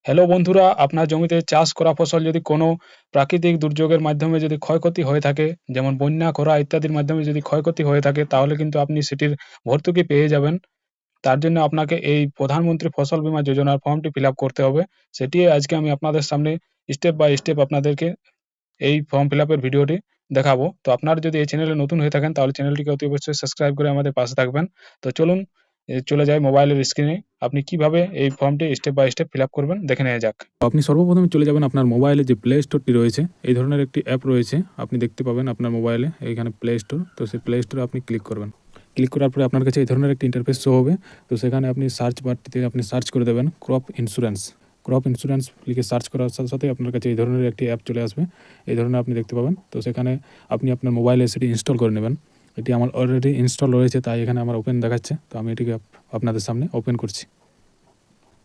Hello বন্ধুরা, আপনার জমিতে চাষ করা ফসল যদি কোনো প্রাকৃতিক দুর্যোগের মাধ্যমে যদি ক্ষয়ক্ষতি হয়ে থাকে, যেমন বন্যা, খরা ইত্যাদির মাধ্যমে যদি ক্ষয়ক্ষতি হয়ে থাকে, তাহলে কিন্তু আপনি সেটির ভর্তুকি পেয়ে যাবেন। তার জন্য আপনাকে এই প্রধানমন্ত্রী ফসল বীমা যোজনার ফর্মটি ফিল আপ করতে হবে। সেটি আজকে আমি আপনাদের সামনে স্টেপ বাই স্টেপ আপনাদেরকে এই ফর্ম ফিল আপের ভিডিওটি দেখাবো। তো আপনারা যদি এই চ্যানেলে নতুন হয়ে থাকেন, তাহলে চ্যানেলটিকে অতি অবশ্যই সাবস্ক্রাইব করে আমাদের পাশে থাকবেন। তো চলুন চলে যাই মোবাইলের স্ক্রিনে। আপনি কিভাবে এই ফর্মটি step by step fill up করবেন দেখে নেওয়া যাক। আপনি সর্বপ্রথমে চলে যাবেন আপনার মোবাইলে যে প্লে স্টোরটি রয়েছে, এই ধরনের একটি অ্যাপ রয়েছে, আপনি দেখতে পাবেন আপনার মোবাইলে এইখানে প্লে স্টোর। তো সেই প্লে স্টোরে আপনি ক্লিক করবেন। ক্লিক করার পরে আপনার কাছে এই ধরনের একটি ইন্টারফেস শো হবে। তো সেখানে আপনি সার্চ বারটিতে আপনি সার্চ করে দেবেন ক্রপ ইন্স্যুরেন্স। ক্রপ ইন্স্যুরেন্স লিখে সার্চ করার সাথে সাথে আপনার কাছে এই ধরনের একটি অ্যাপ চলে আসবে। এই ধরনের আপনি দেখতে পাবেন। তো সেখানে আপনি আপনার মোবাইলে সেটি ইনস্টল করে নেবেন। এটি আমার অলরেডি ইনস্টল রয়েছে, তাই এখানে আমার ওপেন দেখাচ্ছে। তো আমি এটিকে আপনাদের সামনে ওপেন করছি।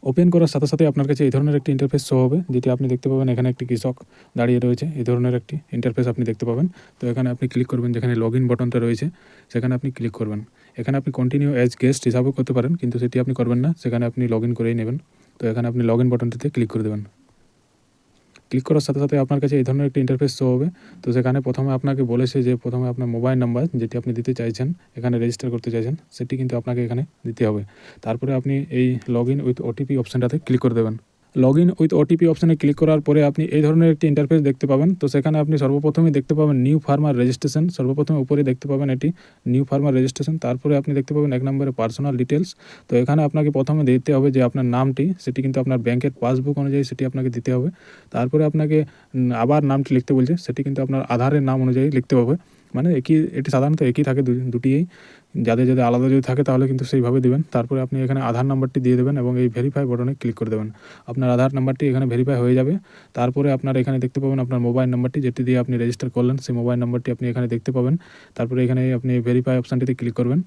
ওপেন করার সাথে সাথে আপনার কাছে এই ধরনের একটি ইন্টারফেস শো হবে, যেটি আপনি দেখতে পাবেন এখানে একটি কৃষক দাঁড়িয়ে রয়েছে। এই ধরনের একটি ইন্টারফেস আপনি দেখতে পাবেন। তো এখানে আপনি ক্লিক করবেন, যেখানে লগ ইন বাটনটা রয়েছে সেখানে আপনি ক্লিক করবেন। এখানে আপনি কন্টিনিউ অ্যাজ গেস্ট হিসাবেও করতে পারেন, কিন্তু সেটি আপনি করবেন না, সেখানে আপনি লগ ইন করেই নেবেন। তো এখানে আপনি লগ ইন বাটনটিতে ক্লিক করে দেবেন। ক্লিক করার সাথে সাথে আপনার কাছে এই ধরনের একটি ইন্টারফেস শো হবে। তো সেখানে প্রথমে আপনাকে বলেছে যে প্রথমে আপনার মোবাইল নাম্বার যেটি আপনি দিতে চাইছেন, এখানে রেজিস্টার করতে চাইছেন, সেটি কিন্তু আপনাকে এখানে দিতে হবে। তারপরে আপনি এই লগ ইন উইথ ওটিপি অপশানটাতে ক্লিক করে দেবেন। লগ ইন উইথ ওটিপি অপশানে ক্লিক করার পরে আপনি এই ধরনের একটি ইন্টারফেস দেখতে পাবেন। তো সেখানে আপনি সর্বপ্রথমেই দেখতে পাবেন নিউ ফার্মার রেজিস্ট্রেশন। সর্বপ্রথমে উপরে দেখতে পাবেন এটি নিউ ফার্মার রেজিস্ট্রেশন। তারপরে আপনি দেখতে পাবেন 1 নম্বরে পার্সোনাল ডিটেলস। তো এখানে আপনাকে প্রথমে দিতে হবে যে আপনার নামটি, সেটি কিন্তু আপনার ব্যাংকের পাসবুক অনুযায়ী সেটি আপনাকে দিতে হবে। তারপরে আপনাকে আবার নামটি লিখতে বলছে, সেটি কিন্তু আপনার আধারের নাম অনুযায়ী লিখতে হবে। মানে এটি সাধারণত একই থাকে দুটিই। যাদের আলাদা যদি থাকে তাহলে কিন্তু সেইভাবে দেবেন। তারপরে আপনি এখানে আধার নাম্বারটি দিয়ে দেবেন এবং এই ভেরিফাই বাটনে ক্লিক করে দেবেন। আপনার আধার নাম্বারটি এখানে ভেরিফাই হয়ে যাবে। তারপরে আপনার এখানে দেখতে পাবেন আপনার মোবাইল নাম্বারটি, যেটি দিয়ে আপনি রেজিস্টার করলেন, সেই মোবাইল নাম্বারটি আপনি এখানে দেখতে পাবেন। তারপরে এখানে আপনি ভেরিফাই অপশানটিতে ক্লিক করবেন।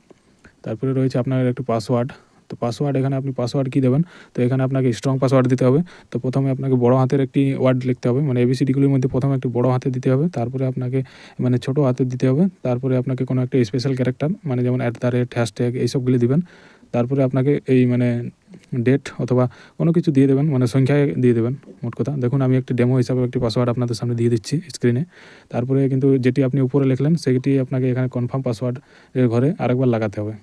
তারপরে রয়েছে আপনার একটু পাসওয়ার্ড। তো পাসওয়ার্ড এখানে আপনি পাসওয়ার্ড কী দেবেন, তো এখানে আপনাকে স্ট্রং পাসওয়ার্ড দিতে হবে। তো প্রথমে আপনাকে বড় হাতের একটি ওয়ার্ড লিখতে হবে, মানে এবিসিডিগুলির মধ্যে প্রথমে একটি বড় হাতে দিতে হবে, তারপরে আপনাকে মানে ছোটো হাতে দিতে হবে। তারপরে আপনাকে কোনো একটা স্পেশাল ক্যারেক্টার, মানে যেমন @, হ্যাশট্যাগ এইসবগুলি দিবেন। তারপরে আপনাকে এই মানে ডেট অথবা কোনো কিছু দিয়ে দেবেন, মানে সংখ্যায় দিয়ে দেবেন। মোট কথা দেখুন, আমি একটি ডেমো হিসাবে একটি পাসওয়ার্ড আপনাদের সামনে দিয়ে দিচ্ছি স্ক্রিনে। তারপরে কিন্তু যেটি আপনি উপরে লিখলেন সেটি আপনাকে এখানে কনফার্ম পাসওয়ার্ড এর ঘরে আরেকবার লাগাতে হবে।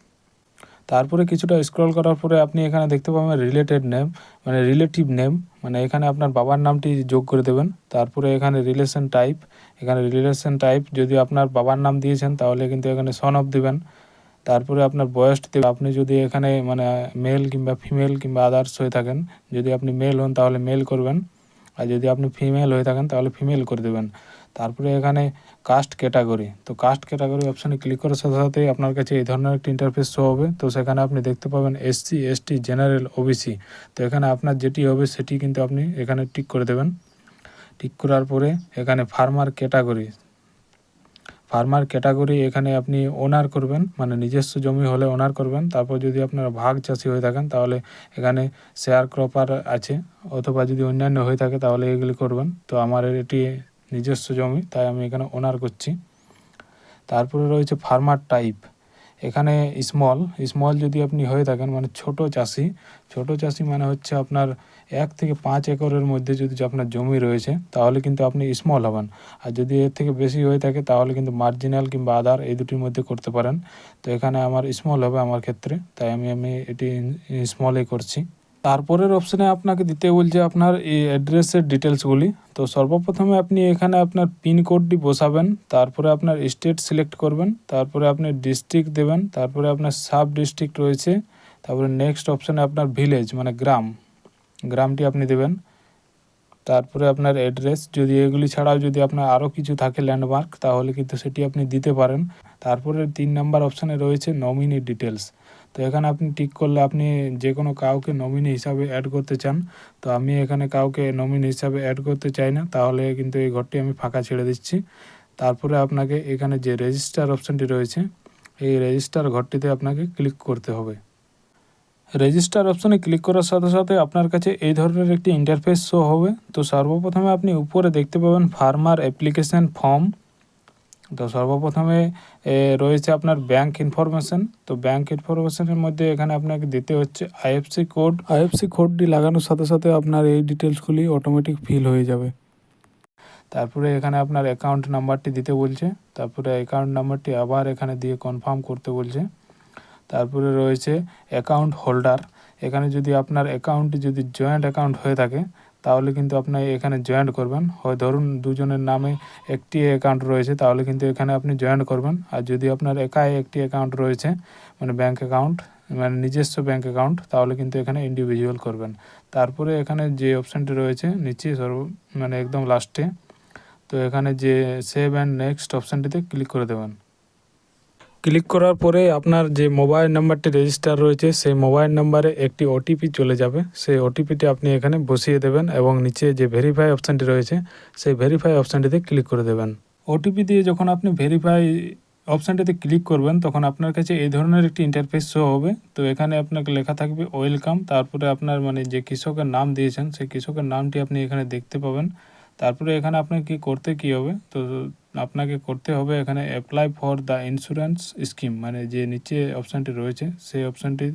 তারপরে কিছুটা স্ক্রল করার পরে আপনি এখানে দেখতে পাবেন রিলেটেড নেম, মানে রিলেটিভ নেম, মানে এখানে আপনার বাবার নামটি যোগ করে দেবেন। তারপরে এখানে রিলেশন টাইপ, এখানে রিলেশন টাইপ যদি আপনার বাবার নাম দিয়েছেন তাহলে কিন্তু এখানে সন অফ দেবেন। তারপরে আপনার বয়সটি দেবেন। আপনি যদি এখানে মানে মেল কিংবা ফিমেল কিংবা আদার্স হয়ে থাকেন, যদি আপনি মেল হন তাহলে মেল করবেন, আর যদি আপনি ফিমেল হয়ে থাকেন তাহলে ফিমেল করে দেবেন। তারপরে এখানে কাস্ট ক্যাটাগরি, তো কাস্ট ক্যাটাগরি অপশানে ক্লিক করার সাথে সাথেই আপনার কাছে এই ধরনের একটি ইন্টারফেস শো হবে। তো সেখানে আপনি দেখতে পাবেন SC, ST, জেনারেল, OBC। তো এখানে আপনার যেটি হবে সেটি কিন্তু আপনি এখানে টিক করে দেবেন। টিক করার পরে এখানে ফার্মার ক্যাটাগরি এখানে আপনি ওনার করবেন, মানে নিজস্ব জমি হলে ওনার করবেন। তারপর যদি আপনারা ভাগ চাষি হয়ে থাকেন তাহলে এখানে শেয়ার ক্রপার আছে, অথবা যদি অন্যান্য হয়ে থাকে তাহলে এগুলি করবেন। তো আমার এটি নিজস্ব জমি, তাই আমি এখানে ওনার করছি। তারপরে রয়েছে ফার্মার টাইপ, এখানে স্মল যদি আপনি হয়ে থাকেন, মানে ছোট চাষি মানে হচ্ছে আপনার 1 থেকে 5 একরের মধ্যে যদি আপনার জমি রয়েছে তাহলে কিন্তু আপনি স্মল হবেন। আর যদি এর থেকে বেশি হয়ে থাকে তাহলে কিন্তু মার্জিনাল কিংবা আদার, এই দুটির মধ্যে করতে পারেন। তো এখানে আমার স্মল হবে আমার ক্ষেত্রে, তাই আমি এটি স্মলেই করছি। তারপরের অপশানে আপনাকে দিতে বলছে আপনার এই অ্যাড্রেসের ডিটেলসগুলি। তো সর্বপ্রথমে আপনি এখানে আপনার পিনকোডটি বসাবেন, তারপরে আপনার স্টেট সিলেক্ট করবেন, তারপরে আপনি ডিস্ট্রিক্ট দেবেন, তারপরে আপনার সাব ডিস্ট্রিক্ট রয়েছে, তারপরে নেক্সট অপশানে আপনার ভিলেজ মানে গ্রামটি আপনি দেবেন। তারপরে আপনার অ্যাড্রেস, যদি এগুলি ছাড়াও যদি আপনার আরও কিছু থাকে ল্যান্ডমার্ক তাহলে কিন্তু সেটি আপনি দিতে পারেন। তারপরে 3 নাম্বার অপশানে রয়েছে নমিনি ডিটেলস। তো এখানে আপনি টিক করলে আপনি যে কোনো কাউকে নমিনি হিসাবে অ্যাড করতে চান। তো আমি এখানে কাউকে নমিনি হিসাবে অ্যাড করতে চাই না, তাহলে কিন্তু এই ঘরটি আমি ফাঁকা ছেড়ে দিচ্ছি। তারপরে আপনাকে এখানে যে রেজিস্টার অপশানটি রয়েছে, এই রেজিস্টার ঘরটিতে আপনাকে ক্লিক করতে হবে। রেজিস্টার অপশানে ক্লিক করার সাথে সাথে আপনার কাছে এই ধরনের একটি ইন্টারফেস শো হবে। তো সর্বপ্রথমে আপনি উপরে দেখতে পাবেন ফার্মার অ্যাপ্লিকেশন ফর্ম, তো সর্বপ্রথমে রয়েছে আপনার ব্যাংক ইনফরমেশন। তো ব্যাংক ইনফরমেশনের মধ্যে এখানে আপনাকে দিতে হচ্ছে আইএফসি কোড। আইএফসি কোডটি লাগানোর সাথে সাথে আপনার এই ডিটেলসগুলি অটোমেটিক ফিল হয়ে যাবে। তারপরে এখানে আপনার অ্যাকাউন্ট নাম্বারটি দিতে বলছে, তারপরে অ্যাকাউন্ট নাম্বারটি আবার এখানে দিয়ে কনফার্ম করতে বলছে। তারপরে রয়েছে অ্যাকাউন্ট হোল্ডার। এখানে যদি আপনার অ্যাকাউন্টটি যদি জয়েন্ট অ্যাকাউন্ট হয়ে থাকে তাহলে কিন্তু আপনার এখানে জয়েন্ট করবেন। হয় ধরুন দুজনের নামে একটি অ্যাকাউন্ট রয়েছে তাহলে কিন্তু এখানে আপনি জয়েন্ট করবেন। আর যদি আপনার একাই একটি অ্যাকাউন্ট রয়েছে মানে ব্যাঙ্ক অ্যাকাউন্ট মানে নিজস্ব ব্যাঙ্ক অ্যাকাউন্ট তাহলে কিন্তু এখানে ইন্ডিভিজুয়াল করবেন। তারপরে এখানে যে অপশানটি রয়েছে নিচে মানে একদম লাস্টে, তো এখানে যে সেভ অ্যান্ড নেক্সট অপশানটিতে ক্লিক করে দেবেন। ক্লিক করার পরে আপনার যে মোবাইল নাম্বারটি রেজিস্টার রয়েছে সেই মোবাইল নাম্বারে একটি ওটিপি চলে যাবে। সেই ওটিপিটি আপনি এখানে বসিয়ে দেবেন এবং নিচে যে ভেরিফাই অপশানটি রয়েছে সেই ভেরিফাই অপশানটিতে ক্লিক করে দেবেন। ওটিপি দিয়ে যখন আপনি ভেরিফাই অপশানটিতে ক্লিক করবেন তখন আপনার কাছে এই ধরনের একটি ইন্টারফেস শো হবে। তো এখানে আপনাকে লেখা থাকবে ওয়েলকাম, তারপরে আপনার মানে যে কৃষকের নাম দিয়েছেন সেই কৃষকের নামটি আপনি এখানে দেখতে পাবেন। তারপরে এখানে আপনাকে কী হবে, তো আপনাকে করতে হবে এখানে apply for the insurance scheme, মানে যে নিচে অপশানটি রয়েছে সেই অপশানটি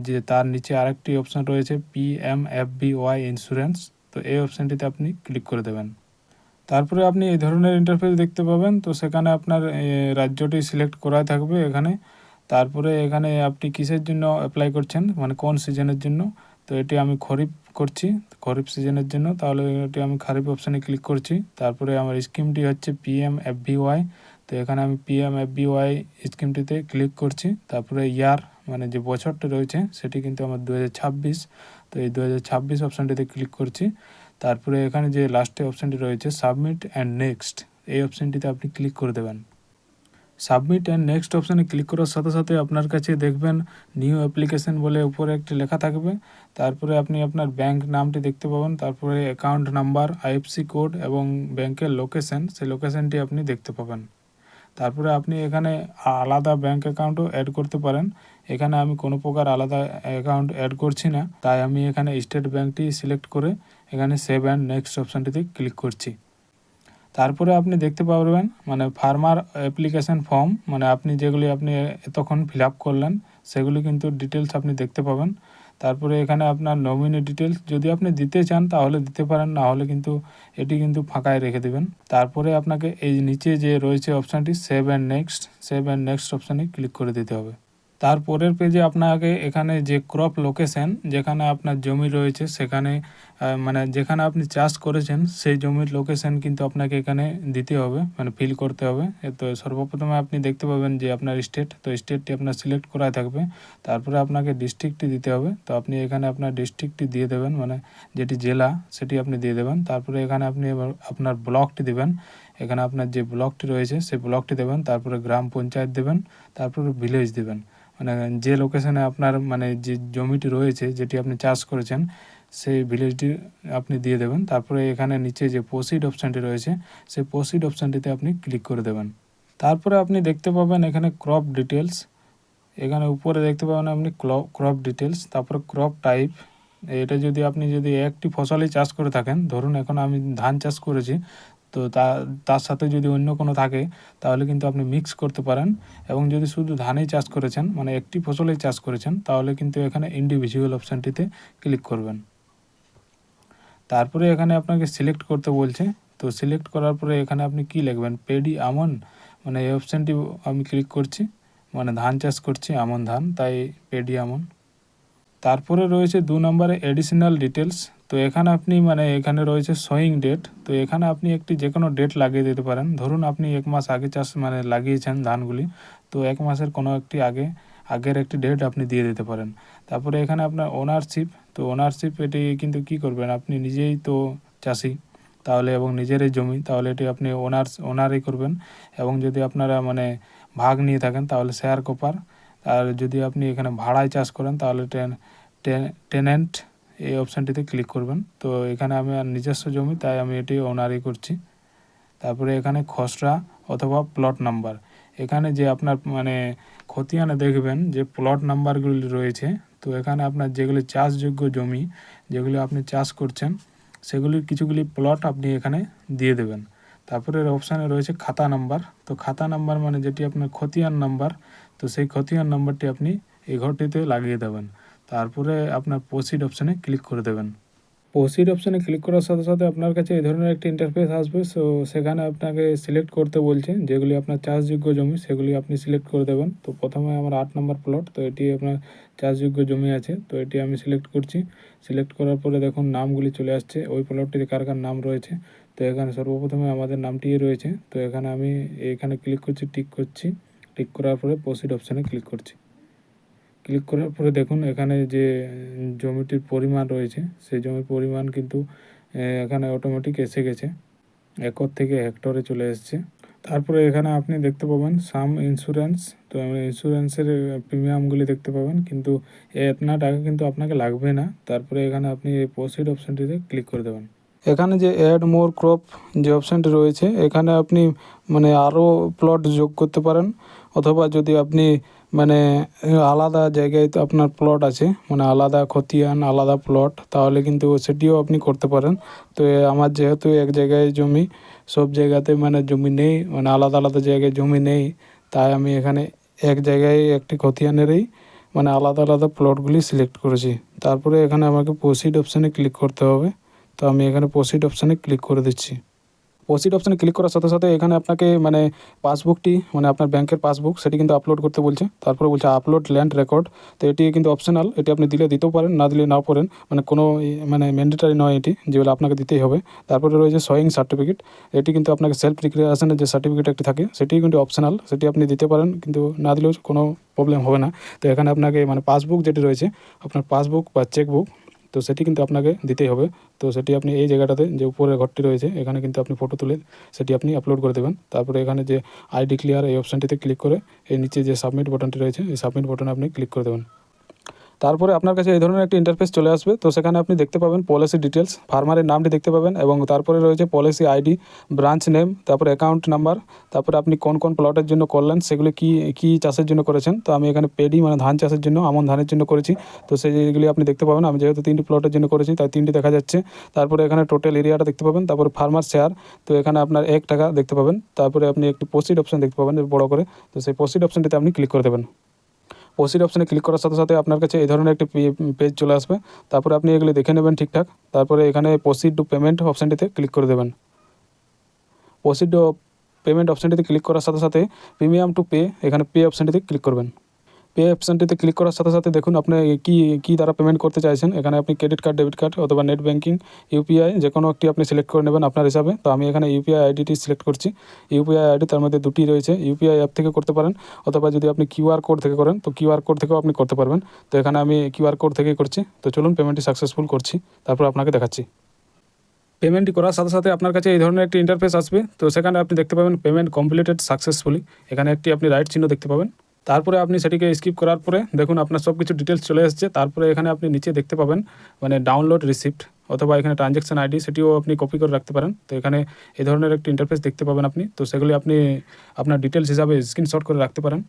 যে তার নিচে আরেকটি অপশান রয়েছে PMFBY ইন্স্যুরেন্স। তো এই অপশানটিতে আপনি ক্লিক করে দেবেন। তারপরে আপনি এই ধরনের ইন্টারফেস দেখতে পাবেন। তো সেখানে আপনার রাজ্যটি সিলেক্ট করা থাকবে এখানে। তারপরে এখানে আপনি কিসের জন্য অ্যাপ্লাই করছেন মানে কোন সিজনের জন্য, তো এটি আমি খরিফ করছি, খরিফ সিজনের জন্য, তাহলে এটি আমি খরিফ অপশানে ক্লিক করছি। তারপরে আমার স্কিমটি হচ্ছে PMFBY, তো এখানে আমি PMFBY স্কিমটিতে ক্লিক করছি। তারপরে ইয়ার মানে যে বছরটি রয়েছে সেটি কিন্তু আমার 2026, তো এই 2026 অপশানটিতে ক্লিক করছি। তারপরে এখানে যে লাস্টে অপশানটি রয়েছে সাবমিট অ্যান্ড নেক্সট, এই অপশানটিতে আপনি ক্লিক করে দেবেন। সাবমিট অ্যান্ড নেক্সট অপশানে ক্লিক করার সাথে সাথে আপনার কাছে দেখবেন নিউ অ্যাপ্লিকেশন বলে উপরে একটি লেখা থাকবে। তারপরে আপনি আপনার ব্যাংক নামটি দেখতে পাবেন, তারপরে অ্যাকাউন্ট নাম্বার, আইএফসি কোড এবং ব্যাংকের লোকেশন, সেই লোকেশনটি আপনি দেখতে পাবেন। তারপরে আপনি এখানে আলাদা ব্যাংক অ্যাকাউন্টও অ্যাড করতে পারেন। এখানে আমি কোনো প্রকার আলাদা অ্যাকাউন্ট অ্যাড করছি না, তাই আমি এখানে স্টেট ব্যাংকটি সিলেক্ট করে এখানে সেভ অ্যান্ড নেক্সট অপশানটিতে ক্লিক করছি। তারপরে আপনি দেখতে পারবেন মানে ফার্মার অ্যাপ্লিকেশন ফর্ম, মানে আপনি যেগুলি আপনি এতক্ষণ ফিল আপ করলেন সেগুলি কিন্তু ডিটেলস আপনি দেখতে পাবেন। তারপরে এখানে আপনার নমিনি ডিটেলস যদি আপনি দিতে চান তাহলে দিতে পারেন, না হলে কিন্তু এটি কিন্তু ফাঁকায় রেখে দেবেন। তারপরে আপনাকে এই নিচে যে রয়েছে অপশানটি সেভ অ্যান্ড নেক্সট অপশানে ক্লিক করে দিতে হবে। তারপরের পেজে আপনাকে এখানে যে ক্রপ লোকেশন যেখানে আপনার জমি রয়েছে সেখানে মানে যেখানে আপনি চাষ করেছেন সেই জমির লোকেশন কিন্তু আপনাকে এখানে দিতে হবে, মানে ফিল করতে হবে। তো সর্বপ্রথমে আপনি দেখতে পাবেন যে আপনার স্টেট, তো স্টেটটি আপনার সিলেক্ট করা থাকবে। তারপরে আপনাকে ডিস্ট্রিক্টটি দিতে হবে, তো আপনি এখানে আপনার ডিস্ট্রিক্টটি দিয়ে দেবেন, মানে যেটি জেলা সেটি আপনি দিয়ে দেবেন। তারপরে এখানে আপনি এবার আপনার ব্লকটি দেবেন, এখানে আপনার যে ব্লকটি রয়েছে সেই ব্লকটি দেবেন। তারপরে গ্রাম পঞ্চায়েত দেবেন, তারপরে ভিলেজ দেবেন, মানে যে লোকেশনে আপনার মানে যে জমিটি রয়েছে যেটি আপনি চাষ করেছেন সেই ভিলেজটি আপনি দিয়ে দেবেন। তারপরে এখানে নিচে যে প্রসিড অপশানটি রয়েছে সেই প্রসিড অপশানটিতে আপনি ক্লিক করে দেবেন। তারপরে আপনি দেখতে পাবেন এখানে ক্রপ ডিটেলস, এখানে উপরে দেখতে পাবেন আপনি ক্রপ ডিটেলস, তারপরে ক্রপ টাইপ। এটা যদি আপনি যদি একটি ফসলই চাষ করে থাকেন, ধরুন এখন আমি ধান চাষ করেছি, তো তার সাথে যদি অন্য কোনো থাকে তাহলে কিন্তু আপনি মিক্স করতে পারেন। এবং যদি শুধু ধানই চাষ করেছেন মানে একটি ফসলেই চাষ করেছেন তাহলে কিন্তু এখানে ইন্ডিভিজুয়াল অপশানটিতে ক্লিক করবেন। তারপরে এখানে আপনাকে সিলেক্ট করতে বলছে, তো সিলেক্ট করার পরে এখানে আপনি কি লিখবেন পেডি আমন, মানে এই অপশানটি আমি ক্লিক করছি, মানে ধান চাষ করছি আমন ধান তাই পেডি আমন। তারপরে রয়েছে 2 নম্বরে এডিশনাল ডিটেলস, তো এখানে আপনি মানে এখানে রয়েছে শোয়িং ডেট, তো এখানে আপনি একটি যে কোনো ডেট লাগিয়ে দিতে পারেন। ধরুন আপনি 1 মাস আগে চাষ মানে লাগিয়েছেন ধানগুলি, তো 1 মাসের কোনো একটি আগের একটি ডেট আপনি দিয়ে দিতে পারেন। তারপরে এখানে আপনার ওনারশিপ, তো ওনারশিপ এটি কিন্তু কী করবেন আপনি নিজেই তো চাষি তাহলে এবং নিজেরই জমি তাহলে এটি আপনি ওনারই করবেন। এবং যদি আপনারা মানে ভাগ নিয়ে থাকেন তাহলে শেয়ার কোপার, আর যদি আপনি এখানে ভাড়ায় চাষ করেন তাহলে টেনেন্ট এই অপশানটিতে ক্লিক করবেন। তো এখানে আমি আর নিজস্ব জমি তাই আমি এটি ওনারই করছি। তারপরে এখানে খসড়া অথবা প্লট নাম্বার, এখানে যে আপনার মানে খতিয়ানে দেখবেন যে প্লট নাম্বারগুলি রয়েছে, তো এখানে আপনার যেগুলি চাষযোগ্য জমি যেগুলি আপনি চাষ করছেন সেগুলির কিছুগুলি প্লট আপনি এখানে দিয়ে দেবেন। তারপরে অপশানে রয়েছে খাতা নাম্বার। তো খাতা নাম্বার মানে যেটি আপনার খতিয়ান নাম্বার, তো সেই খতিয়ান নাম্বারটি আপনি এই ঘরটিতে লাগিয়ে দেবেন। তারপরে আপনার প্রসিড অপশানে ক্লিক করে দেবেন। প্রসিড অপশানে ক্লিক করার সাথে সাথে আপনার কাছে এই ধরনের একটি ইন্টারফেস আসবে। সো সেখানে আপনাকে সিলেক্ট করতে বলছে যেগুলি আপনার চাষযোগ্য জমি, সেগুলি আপনি সিলেক্ট করে দেবেন। তো প্রথমে আমার 8 নম্বর প্লট, তো এটি আপনার চাষযোগ্য জমি আছে, তো এটি আমি সিলেক্ট করছি। সিলেক্ট করার পরে দেখুন নামগুলি চলে আসছে, ওই প্লটটিতে কার কার নাম রয়েছে। তো এখানে সর্বপ্রথমে আমাদের নামটিই রয়েছে, তো এখানে আমি এখানে ক্লিক করছি, টিক করছি। টিক করার পরে প্রসিড অপশানে ক্লিক করছি। ক্লিক করার পরে দেখুন এখানে যে জমিটির পরিমাণ রয়েছে, সেই জমির পরিমাণ কিন্তু এখানে অটোমেটিক এসে গেছে, একর থেকে হেক্টরে চলে এসছে। তারপরে এখানে আপনি দেখতে পাবেন সাম ইন্স্যুরেন্স, তো ইন্স্যুরেন্সের প্রিমিয়ামগুলি দেখতে পাবেন, কিন্তু এতনা টাকা কিন্তু আপনাকে লাগবে না। তারপরে এখানে আপনি এই প্রসিড অপশানটিতে ক্লিক করে দেবেন। এখানে যে অ্যাড মোর ক্রপ যে অপশানটি রয়েছে, এখানে আপনি মানে আরও প্লট যোগ করতে পারেন, অথবা যদি আপনি মানে আলাদা জায়গায় তো আপনার প্লট আছে, মানে আলাদা খতিয়ান আলাদা প্লট, তাহলে কিন্তু সেটিও আপনি করতে পারেন। তো আমার যেহেতু এক জায়গায় জমি, সব জায়গাতে মানে জমি নেই, মানে আলাদা আলাদা জায়গায় জমি নেই, তাই আমি এখানে এক জায়গায় একটি খতিয়ানেরই মানে আলাদা আলাদা প্লটগুলি সিলেক্ট করেছি। তারপরে এখানে আমাকে প্রসিড অপশানে ক্লিক করতে হবে, তো আমি এখানে প্রসিড অপশানে ক্লিক করে দিচ্ছি। প্রসিড অপশানে ক্লিক করার সাথে সাথে এখানে আপনাকে মানে পাসবুকটি মানে আপনার ব্যাংকের পাসবুক সেটি কিন্তু আপলোড করতে বলছে। তারপরে বলছে আপলোড ল্যান্ড রেকর্ড, তো এটি কিন্তু অপশনাল, এটি আপনি দিলে দিতেও পারেন, না দিলে নাও পারেন, মানে কোনো মানে ম্যান্ডেটারি নয় এটি, যেগুলো আপনাকে দিতেই হবে। তারপরে রয়েছে শোয়িং সার্টিফিকেট, এটি কিন্তু আপনাকে সেলফ ডিক্লারেশনের যে সার্টিফিকেট একটি থাকে সেটি কিন্তু অপশনাল, সেটি আপনি দিতে পারেন, কিন্তু না দিলেও কোনো প্রবলেম হবে না। তো এখানে আপনাকে মানে পাসবুক যেটি রয়েছে আপনার পাসবুক বা চেকবুক, তো সেটি কিন্তু আপনাকে দিতেই হবে। তো সেটি আপনি এই জায়গাটাতে যে উপরের ঘরটি রয়েছে এখানে কিন্তু আপনি ফটো তুলে সেটি আপনি আপলোড করে দেবেন। তারপরে এখানে যে আই ডিক্লেয়ার এই অপশানটিতে ক্লিক করে এই নিচে যে সাবমিট বাটনটি রয়েছে এই সাবমিট বাটনে আপনি ক্লিক করে দেবেন। তারপরে আপনার কাছে এই ধরনের একটি ইন্টারফেস চলে আসবে। তো সেখানে আপনি দেখতে পাবেন পলিসি ডিটেলস, ফার্মারের নামটি দেখতে পাবেন, এবং তারপরে রয়েছে পলিসি আইডি, ব্রাঞ্চ নেম, তারপরে অ্যাকাউন্ট নাম্বার, তারপরে আপনি কোন কোন প্লটের জন্য করলেন, সেগুলি কী চাষের জন্য করেছেন। তো আমি এখানে পেডি মানে ধান চাষের জন্য, আমন ধানের জন্য করেছি, তো সেইগুলি আপনি দেখতে পাবেন। আমি যেহেতু 3টি প্লটের জন্য করেছি তাই 3টি দেখা যাচ্ছে। তারপরে এখানে টোটাল এরিয়াটা দেখতে পাবেন, তারপরে ফার্মার শেয়ার, তো এখানে আপনার 1 টাকা দেখতে পাবেন। তারপরে আপনি একটি প্রসিড অপশান দেখতে পাবেন বড় করে, তো সেই প্রসিড অপশানটিতে আপনি ক্লিক করে দেবেন। প্রসিড অপশানে ক্লিক করার সাথে সাথে আপনার কাছে এই ধরনের একটি পেজ চলে আসবে। তারপরে আপনি এগুলি দেখে নেবেন ঠিকঠাক। তারপরে এখানে প্রসিড টু পেমেন্ট অপশানটিতে ক্লিক করে দেবেন। প্রসিড টু পেমেন্ট অপশানটিতে ক্লিক করার সাথে সাথে প্রিমিয়াম টু পে, এখানে পে অপশানটিতে ক্লিক করবেন। পে অপশানটিতে ক্লিক করার সাথে সাথে দেখুন আপনি কী দ্বারা পেমেন্ট করতে চাইছেন। এখানে আপনি ক্রেডিট কার্ড, ডেবিট কার্ড অথবা নেট ব্যাঙ্কিং, ইউপিআই যে কোনো একটি আপনি সিলেক্ট করে নেবেন আপনার হিসাবে। তো আমি এখানে ইউপিআই আইডিটি সিলেক্ট করছি। ইউপিআই আইডি তার মধ্যে 2টি রয়েছে, ইউপিআই অ্যাপ থেকে করতে পারেন, অথবা যদি আপনি কিউআর কোড থেকে করেন তো কিউআর কোড থেকেও আপনি করতে পারবেন। তো এখানে আমি কিউআর কোড থেকেই করছি। তো চলুন পেমেন্টটি সাকসেসফুল করছি, তারপর আপনাকে দেখাচ্ছি। পেমেন্টটি করার সাথে সাথে আপনার কাছে এই ধরনের একটি ইন্টারফেস আসবে। তো সেখানে আপনি দেখতে পাবেন পেমেন্ট কমপ্লিটেড সাকসেসফুলি, এখানে একটি আপনি রাইট চিহ্ন দেখতে পাবেন। তারপরে আপনি সেটিকে স্কিপ করার পরে দেখুন আপনার সব কিছু ডিটেলস চলে এসেছে। তারপরে এখানে আপনি নিচে দেখতে পাবেন মানে ডাউনলোড রিসিপ্ট, অথবা এখানে ট্রানজ্যাকশন আইডি, সেটিও আপনি কপি করে রাখতে পারেন। তো এখানে এই ধরনের একটি ইন্টারফেস দেখতে পাবেন আপনি, তো সেগুলি আপনি আপনার ডিটেলস হিসাবে স্ক্রিনশট করে রাখতে পারেন।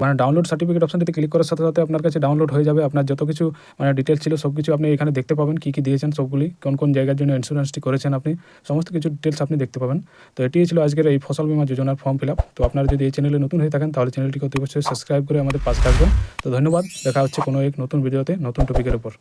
মানে ডাউনলোড সার্টিফিকেট অপশানটিতে ক্লিক করার সাথে সাথে আপনার কাছে ডাউনলোড হয়ে যাবে আপনার যত কিছু মানে ডিটেলস ছিল সব কিছু আপনি এখানে দেখতে পাবেন, কী দিয়েছেন সবগুলি, কোন কোন জায়গার জন্য ইন্স্যুরেন্সটি করেছেন আপনি, সমস্ত কিছু ডিটেলস আপনি দেখতে পাবেন। তো এটিই ছিল আজকের এই ফসল বীমা যোজনার ফর্ম ফিল আপ। তো আপনারা যদি এই চ্যানেলে নতুন হয়ে থাকেন তাহলে চ্যানেলটিকে অতি অবশ্যই সাবস্ক্রাইব করে আমাদের পাশে থাকবেন। তো ধন্যবাদ, দেখা হচ্ছে কোনো এক নতুন ভিডিওতে নতুন টপিকের উপর।